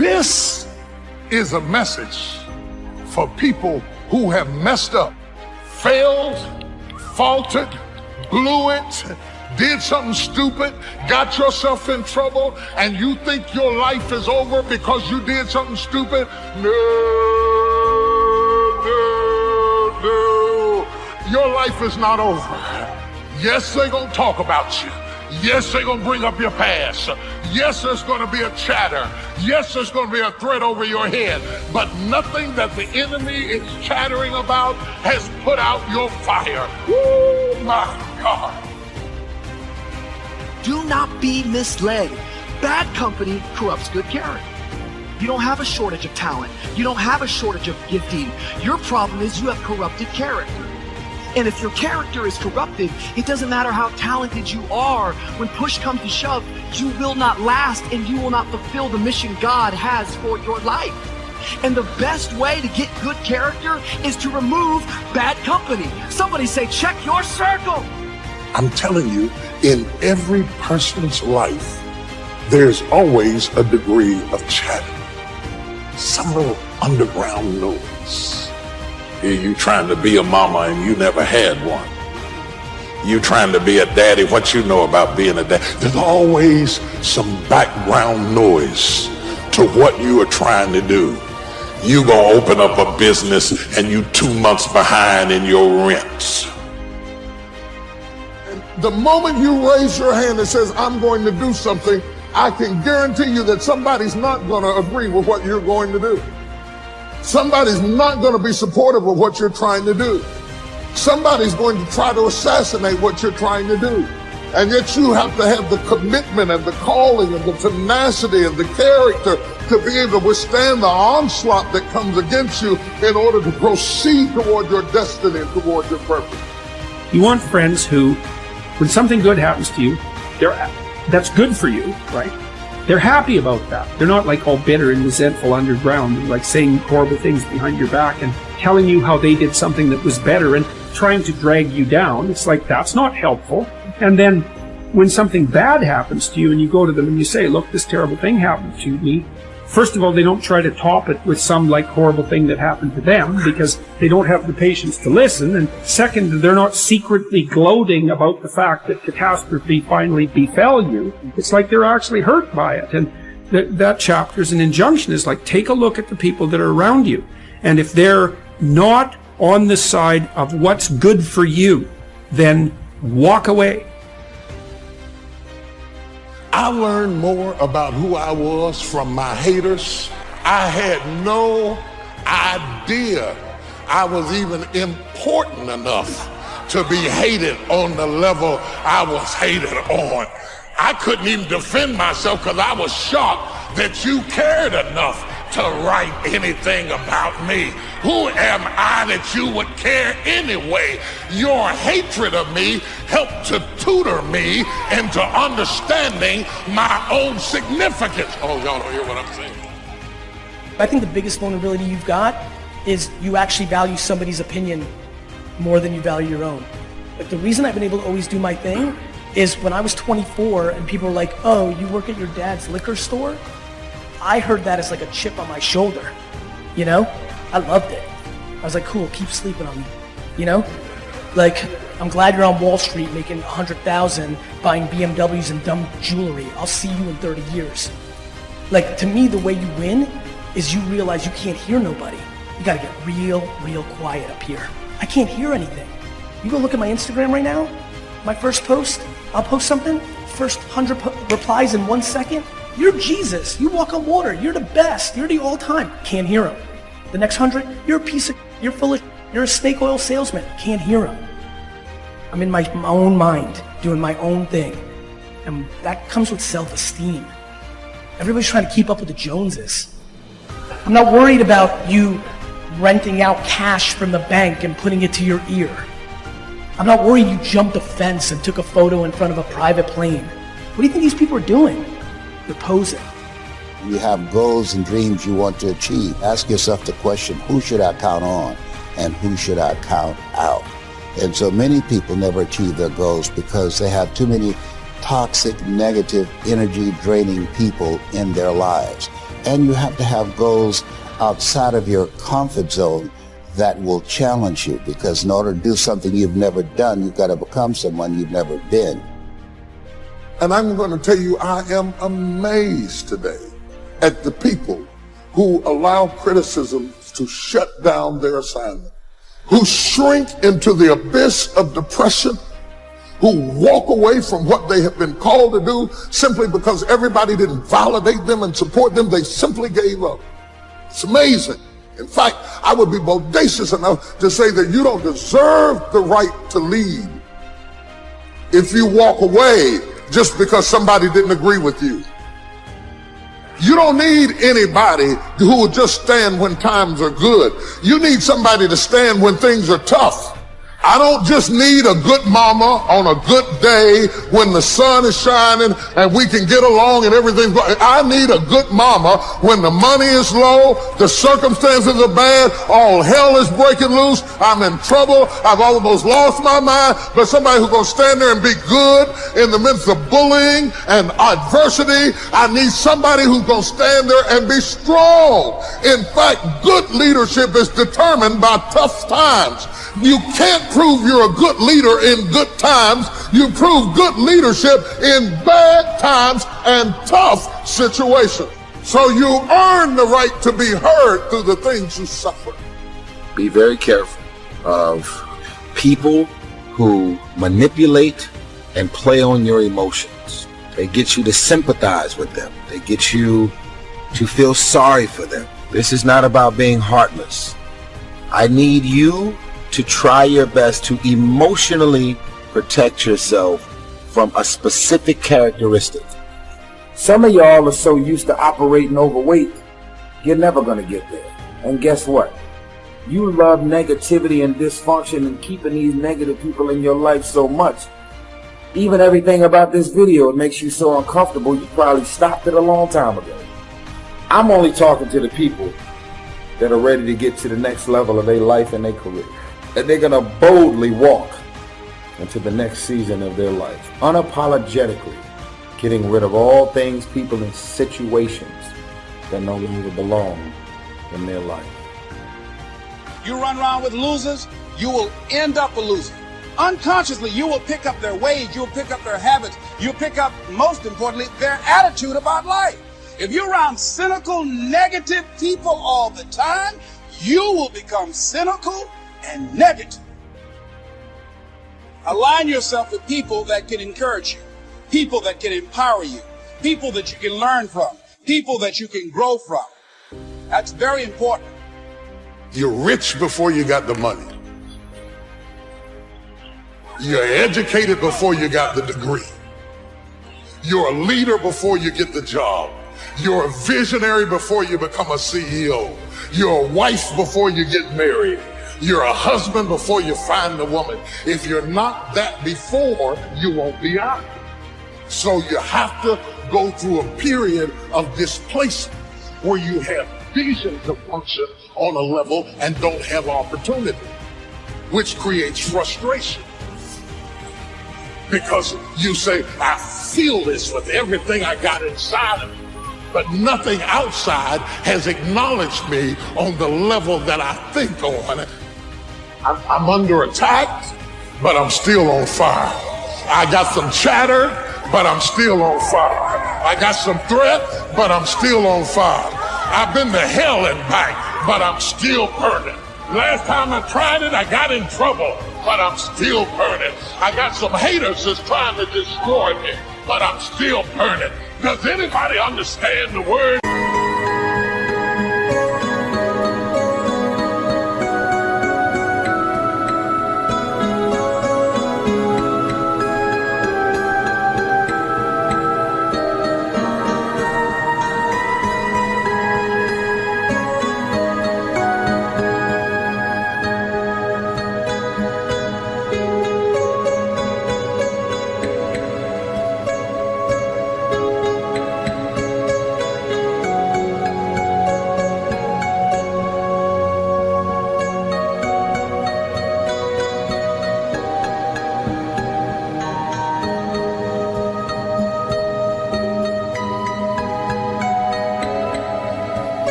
This is a message for people who have messed up, failed, faltered, blew it, did something stupid, got yourself in trouble, and you think your life is over because you did something stupid. No. Your life is not over. Yes, they're gonna talk about you. Yes, they're gonna bring up your past. Yes, there's gonna be a chatter. Yes, there's gonna be a threat over your head. But nothing that the enemy is chattering about has put out your fire. Oh my God. Do not be misled. Bad company corrupts good character. You don't have a shortage of talent. You don't have a shortage of gifting. Your problem is you have corrupted character. And if your character is corrupted, it doesn't matter how talented you are. When push comes to shove, you will not last and you will not fulfill the mission God has for your life. And the best way to get good character is to remove bad company. Somebody say, check your circle. I'm telling you, in every person's life, there's always a degree of chatter. Some little underground noise. You trying to be a mama and you never had one. You trying to be a daddy, what you know about being a dad? There's always some background noise to what you are trying to do. You gonna open up a business and you 2 months behind in your rents. The moment you raise your hand and says, I'm going to do something, I can guarantee you that somebody's not going to agree with what you're going to do. Somebody's not going to be supportive of what you're trying to do. Somebody's going to try to assassinate what you're trying to do. And yet you have to have the commitment and the calling and the tenacity and the character to be able to withstand the onslaught that comes against you in order to proceed toward your destiny and toward your purpose. You want friends who, when something good happens to you, that's good for you, right? They're happy about that. They're not like all bitter and resentful underground, like saying horrible things behind your back and telling you how they did something that was better and trying to drag you down. It's like, that's not helpful. And then when something bad happens to you and you go to them and you say, look, this terrible thing happened to me. First of all, they don't try to top it with some like horrible thing that happened to them because they don't have the patience to listen. And second, they're not secretly gloating about the fact that catastrophe finally befell you. It's like they're actually hurt by it. And that chapter is an injunction. Is like, take a look at the people that are around you. And if they're not on the side of what's good for you, then walk away. I learned more about who I was from my haters. I had no idea I was even important enough to be hated on the level I was hated on. I couldn't even defend myself because I was shocked that you cared enough to write anything about me. Who am I that you would care anyway? Your hatred of me helped to tutor me into understanding my own significance. Oh, y'all don't hear what I'm saying. I think the biggest vulnerability you've got is you actually value somebody's opinion more than you value your own. Like, the reason I've been able to always do my thing is when I was 24 and people were like, oh, you work at your dad's liquor store? I heard that as like a chip on my shoulder, you know? I loved it. I was like, cool, keep sleeping on me, you know? Like, I'm glad you're on Wall Street making 100,000 buying BMWs and dumb jewelry. I'll see you in 30 years. Like, to me, the way you win is you realize you can't hear nobody. You gotta get real quiet up here. I can't hear anything. You go look at my Instagram right now, my first post, I'll post something, first 100 replies in 1 second. You're Jesus. You walk on water. You're the best. You're the all-time. Can't hear him. The next 100, you're a piece of, you're full of, you're a snake oil salesman. Can't hear him. I'm in my own mind, doing my own thing. And that comes with self-esteem. Everybody's trying to keep up with the Joneses. I'm not worried about you renting out cash from the bank and putting it to your ear. I'm not worried you jumped a fence and took a photo in front of a private plane. What do you think these people are doing? They're posing. You have goals and dreams you want to achieve. Ask yourself the question, who should I count on and who should I count out? And so many people never achieve their goals because they have too many toxic, negative, energy draining people in their lives. And you have to have goals outside of your comfort zone that will challenge you, because in order to do something you've never done, you've got to become someone you've never been. And I'm going to tell you, I am amazed today at the people who allow criticism to shut down their assignment, who shrink into the abyss of depression, who walk away from what they have been called to do simply because everybody didn't validate them and support them. They simply gave up. It's amazing. In fact, I would be bodacious enough to say that you don't deserve the right to lead if you walk away just because somebody didn't agree with you. You don't need anybody who will just stand when times are good. You need somebody to stand when things are tough. I don't just need a good mama on a good day when the sun is shining and we can get along and everything's going. I need a good mama when the money is low, the circumstances are bad, all hell is breaking loose, I'm in trouble, I've almost lost my mind, but somebody who's going to stand there and be good in the midst of bullying and adversity. I need somebody who's going to stand there and be strong. In fact, good leadership is determined by tough times. You can't prove you're a good leader in good times. You prove good leadership in bad times and tough situations. So you earn the right to be heard through the things you suffer. Be very careful of people who manipulate and play on your emotions. They get you to sympathize with them. They get you to feel sorry for them. This is not about being heartless. I need you to try your best to emotionally protect yourself from a specific characteristic. Some of y'all are so used to operating overweight, you're never going to get there. And guess what? You love negativity and dysfunction and keeping these negative people in your life so much. Even everything about this video, it makes you so uncomfortable, you probably stopped it a long time ago. I'm only talking to the people that are ready to get to the next level of their life and their career. And they're going to boldly walk into the next season of their life, unapologetically getting rid of all things, people, and situations that no longer belong in their life. You run around with losers, you will end up a loser. Unconsciously, you will pick up their ways, you will pick up their habits, you'll pick up, most importantly, their attitude about life. If you're around cynical, negative people all the time, you will become cynical and negative. Align yourself with people that can encourage you, people that can empower you, people that you can learn from, people that you can grow from. That's very important. You're rich before you got the money. You're educated before you got the degree. You're a leader before you get the job. You're a visionary before you become a CEO. You're a wife before you get married. You're a husband before you find a woman. If you're not that before, you won't be out. So you have to go through a period of displacement where you have vision to function on a level and don't have opportunity, which creates frustration. Because you say, I feel this with everything I got inside of me, but nothing outside has acknowledged me on the level that I think on. I'm under attack, but I'm still on fire. I got some chatter, but I'm still on fire. I got some threat, but I'm still on fire. I've been to hell and back, but I'm still burning. Last time I tried it, I got in trouble, but I'm still burning. I got some haters that's trying to destroy me, but I'm still burning. Does anybody understand the word?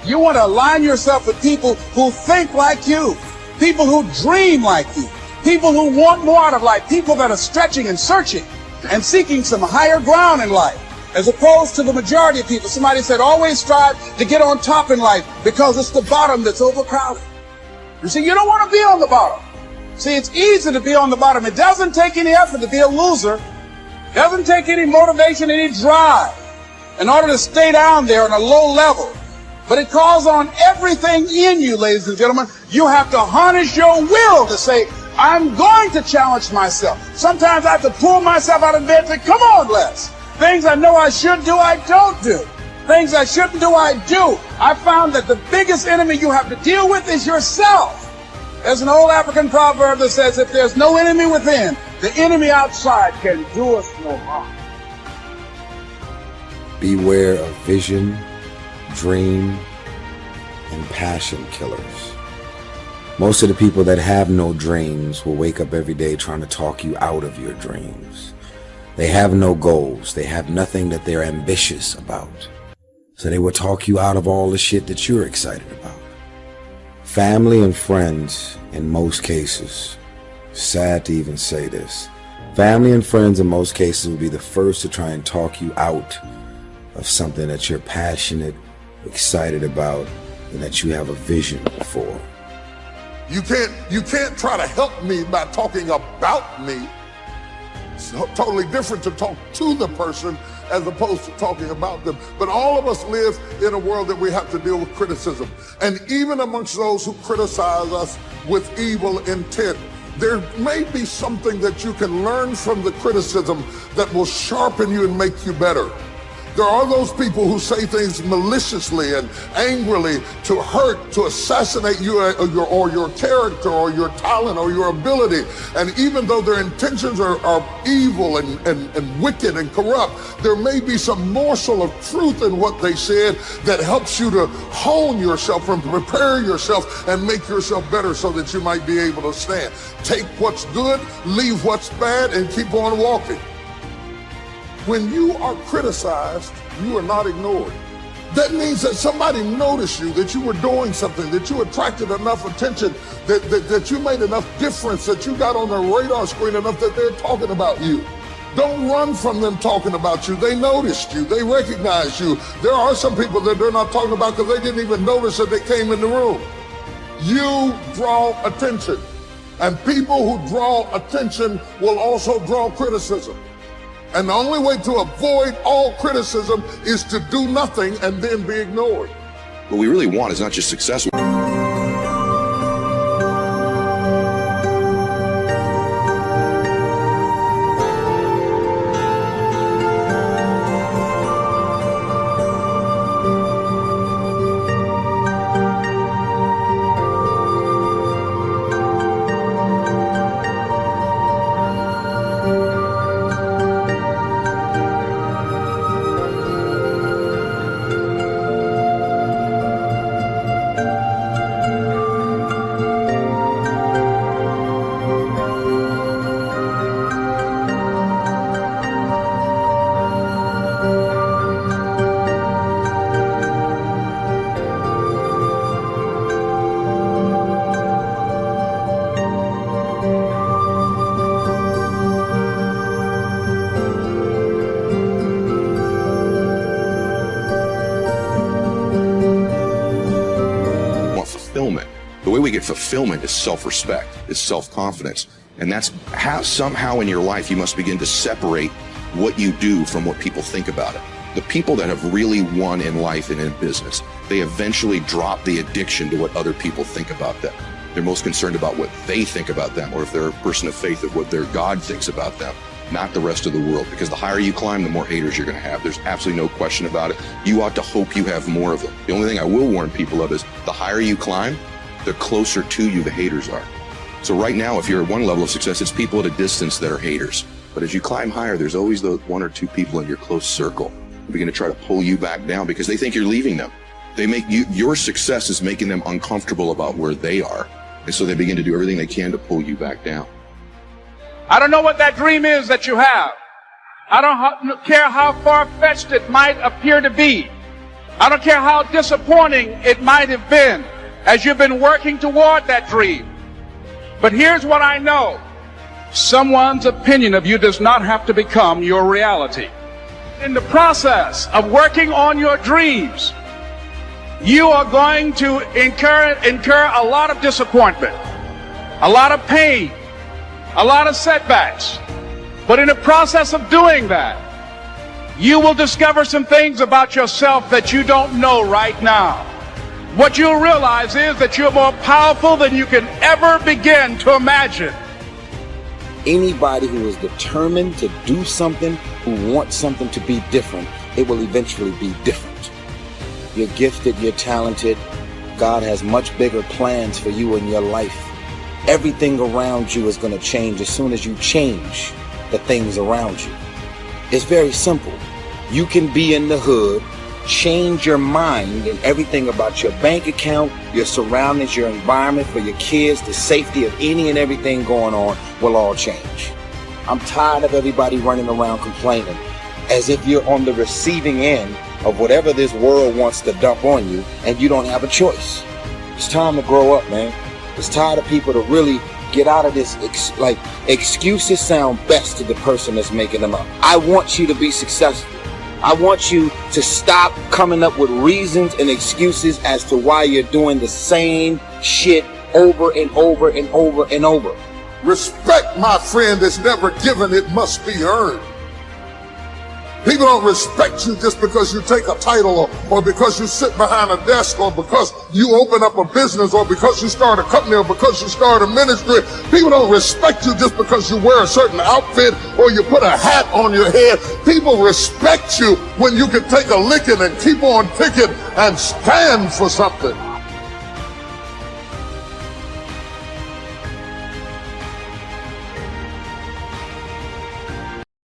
You want to align yourself with people who think like you, people who dream like you, people who want more out of life, people that are stretching and searching and seeking some higher ground in life, as opposed to the majority of people. Somebody said, always strive to get on top in life because it's the bottom that's overcrowded. You see, you don't want to be on the bottom. See, it's easy to be on the bottom. It doesn't take any effort to be a loser. It doesn't take any motivation, any drive in order to stay down there on a low level. But it calls on everything in you, ladies and gentlemen. You have to harness your will to say, I'm going to challenge myself. Sometimes I have to pull myself out of bed and say, come on, Les. Things I know I should do, I don't do. Things I shouldn't do, I do. I found that the biggest enemy you have to deal with is yourself. There's an old African proverb that says, if there's no enemy within, the enemy outside can do us no harm. Beware of vision, dream, and passion killers. Most of the people that have no dreams will wake up every day trying to talk you out of your dreams. They have no goals. They have nothing that they're ambitious about. So they will talk you out of all the shit that you're excited about. Family and friends, in most cases, sad to even say this, family and friends in most cases will be the first to try and talk you out of something that you're passionate, excited about, and that you have a vision for. You can't try to help me by talking about me. It's totally different to talk to the person as opposed to talking about them. But all of us live in a world that we have to deal with criticism. And even amongst those who criticize us with evil intent, there may be something that you can learn from the criticism that will sharpen you and make you better. There are those people who say things maliciously and angrily to hurt, to assassinate you or your character or your talent or your ability. And even though their intentions are evil and wicked and corrupt, there may be some morsel of truth in what they said that helps you to hone yourself and prepare yourself and make yourself better so that you might be able to stand. Take what's good, leave what's bad, and keep on walking. When you are criticized, you are not ignored. That means that somebody noticed you, that you were doing something, that you attracted enough attention, that you made enough difference, that you got on the radar screen enough that they're talking about you. Don't run from them talking about you. They noticed you. They recognized you. There are some people that they're not talking about because they didn't even notice that they came in the room. You draw attention. And people who draw attention will also draw criticism. And the only way to avoid all criticism is to do nothing and then be ignored. What we really want is not just success. The way we get fulfillment is self-respect, is self-confidence. And that's how somehow in your life you must begin to separate what you do from what people think about it. The people that have really won in life and in business, they eventually drop the addiction to what other people think about them. They're most concerned about what they think about them, or if they're a person of faith, of what their God thinks about them, not the rest of the world. Because the higher you climb, the more haters you're going to have. There's absolutely no question about it. You ought to hope you have more of them. The only thing I will warn people of is the higher you climb, the closer to you the haters are. So right now, if you're at one level of success, it's people at a distance that are haters. But as you climb higher, there's always those one or two people in your close circle who begin to try to pull you back down because they think you're leaving them. They make you, your success is making them uncomfortable about where they are. And so they begin to do everything they can to pull you back down. I don't know what that dream is that you have. I don't care how far-fetched it might appear to be. I don't care how disappointing it might have been as you've been working toward that dream. But here's what I know. Someone's opinion of you does not have to become your reality. In the process of working on your dreams, you are going to incur a lot of disappointment, a lot of pain, a lot of setbacks. But in the process of doing that, you will discover some things about yourself that you don't know right now. What you'll realize is that you're more powerful than you can ever begin to imagine. Anybody who is determined to do something, who wants something to be different, it will eventually be different. You're gifted, you're talented. God has much bigger plans for you in your life. Everything around you is going to change as soon as you change the things around you. It's very simple. You can be in the hood, change your mind and everything about your bank account, your surroundings, your environment, for your kids, the safety of any and everything going on will all change. I'm tired of everybody running around complaining as if you're on the receiving end of whatever this world wants to dump on you and you don't have a choice. It's time to grow up, man. It's tired of people to really get out of this, excuses sound best to the person that's making them up. I want you to be successful. I want you to stop coming up with reasons and excuses as to why you're doing the same shit over and over and over and over. Respect, my friend, is never given, it must be earned. People don't respect you just because you take a title or because you sit behind a desk or because you open up a business or because you start a company or because you start a ministry. People don't respect you just because you wear a certain outfit or you put a hat on your head. People respect you when you can take a licking and keep on picking and stand for something.